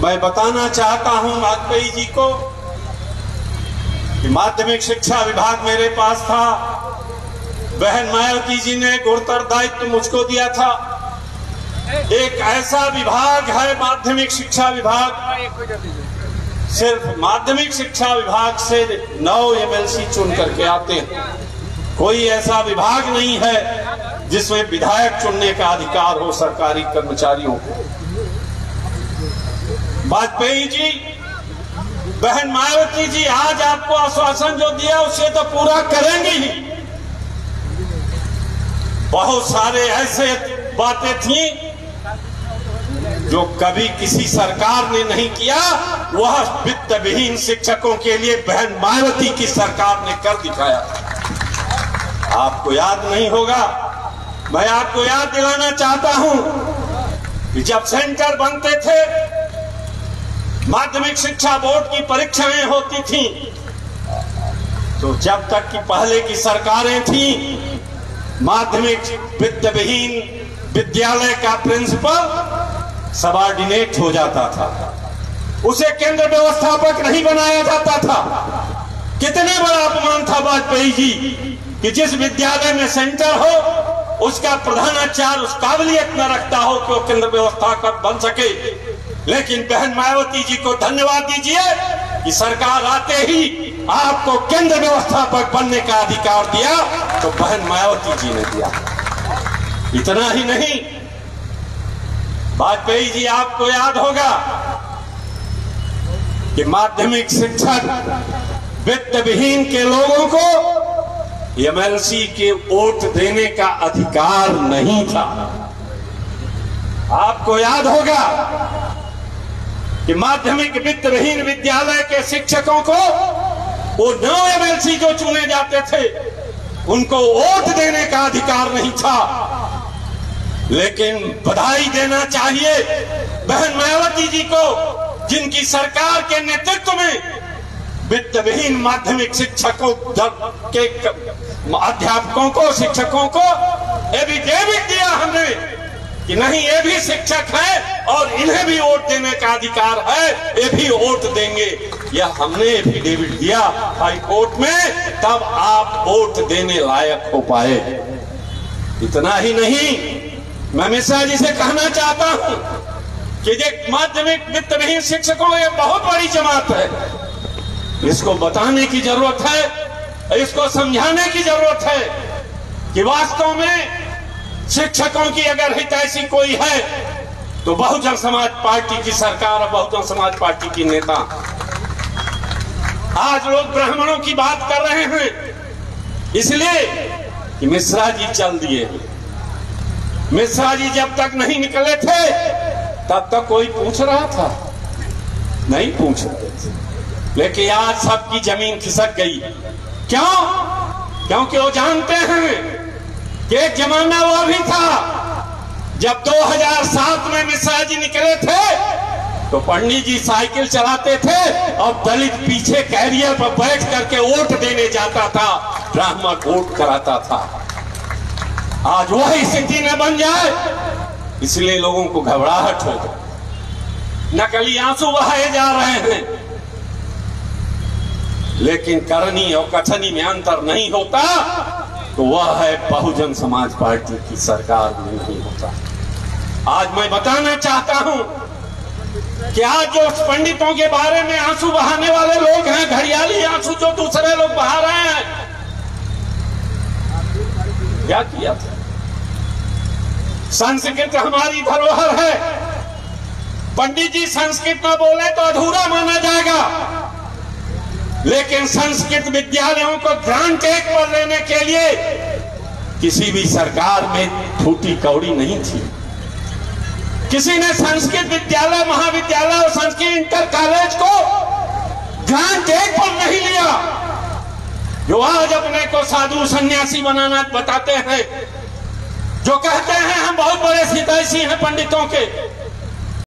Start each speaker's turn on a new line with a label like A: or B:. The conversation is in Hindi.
A: मैं बताना चाहता हूं वाजपेयी जी को कि माध्यमिक शिक्षा विभाग मेरे पास था। बहन मायावती जी ने उत्तरदायित्व मुझको दिया था। एक ऐसा विभाग है माध्यमिक शिक्षा विभाग, सिर्फ माध्यमिक शिक्षा विभाग से 9 MLC चुन करके आते हैं। कोई ऐसा विभाग नहीं है जिसमें विधायक चुनने का अधिकार हो सरकारी कर्मचारियों को। वाजपेयी जी, बहन मायावती जी आज आपको आश्वासन जो दिया उसे तो पूरा करेंगे ही। बहुत सारे ऐसे बातें थी जो कभी किसी सरकार ने नहीं किया, वह वित्त विहीन शिक्षकों के लिए बहन मायावती की सरकार ने कर दिखाया। आपको याद नहीं होगा, मैं आपको याद दिलाना चाहता हूं कि जब सेंटर बनते थे, माध्यमिक शिक्षा बोर्ड की परीक्षाएं होती थीं, तो जब तक कि पहले की सरकारें थीं, माध्यमिक वित्त विहीन विद्यालय का प्रिंसिपल सबऑर्डिनेट हो जाता था, उसे केंद्र व्यवस्थापक नहीं बनाया जाता था। कितने बड़ा अपमान था वाजपेयी जी कि जिस विद्यालय में सेंटर हो उसका प्रधानाचार्य उस काबिलियत न रखता हो कि वो केंद्र व्यवस्थापक बन सके। लेकिन बहन मायावती जी को धन्यवाद दीजिए कि सरकार आते ही आपको केंद्र व्यवस्थापक बनने का अधिकार दिया, तो बहन मायावती जी ने दिया। इतना ही नहीं, वाजपेयी जी आपको याद होगा कि माध्यमिक शिक्षक वित्त विहीन के लोगों को MLC के वोट देने का अधिकार नहीं था। आपको याद होगा कि माध्यमिक वित्त विहीन विद्यालय के शिक्षकों को वो 9 MLC जो चुने जाते थे उनको वोट देने का अधिकार नहीं था। लेकिन बधाई देना चाहिए बहन मायावती जी को, जिनकी सरकार के नेतृत्व में वित्त विहीन माध्यमिक शिक्षकों के अध्यापकों को, शिक्षकों को एफिडेविट दिया हमने कि नहीं, ये भी शिक्षक है और इन्हें भी वोट देने का अधिकार है, ये भी वोट देंगे। यह हमने एफिडेविट दिया हाई कोर्ट में, तब आप वोट देने लायक हो पाए। इतना ही नहीं, मैं मिश्रा जी से कहना चाहता हूं कि ये माध्यमिक वित्त विहीन शिक्षकों ये बहुत बड़ी जमात है, इसको बताने की जरूरत है, इसको समझाने की जरूरत है कि वास्तव में शिक्षकों की अगर हितैषी कोई है तो बहुजन समाज पार्टी की सरकार और बहुजन समाज पार्टी की नेता। आज लोग ब्राह्मणों की बात कर रहे हैं इसलिए कि मिश्रा जी चल दिए। मिश्रा जी जब तक नहीं निकले थे तब तक कोई पूछ रहा था? नहीं पूछ रहे थे। लेकिन आज सबकी जमीन खिसक गई। क्यों? क्योंकि वो जानते हैं कि एक जमाना वो भी था जब 2007 में मिश्रा जी निकले थे तो पंडित जी साइकिल चलाते थे और दलित पीछे कैरियर पर बैठ करके वोट देने जाता था, ब्राह्मण वोट कराता था। आज वही स्थिति न बन जाए इसलिए लोगों को घबराहट हो गई, नकली आंसू बहाए जा रहे हैं, लेकिन करनी और कथनी में अंतर नहीं होता तो वह है बहुजन समाज पार्टी की सरकार में नहीं होता। आज मैं बताना चाहता हूं कि आज जो पंडितों के बारे में आंसू बहाने वाले लोग हैं, घड़ियाली आंसू जो दूसरे लोग बहा रहे हैं, क्या किया था? संस्कृत हमारी धरोहर है। पंडित जी संस्कृत न बोले तो अधूरा माना जाएगा, लेकिन संस्कृत विद्यालयों को ग्रांट एक पर लेने के लिए किसी भी सरकार में फूटी कौड़ी नहीं थी। किसी ने संस्कृत विद्यालय, महाविद्यालय और संस्कृत इंटर कॉलेज को ग्रांट एक पर नहीं लिया। जो आज अपने को साधु सन्यासी बनाना बताते हैं, जो कहते हैं हम बहुत बड़े हितैषी हैं पंडितों के,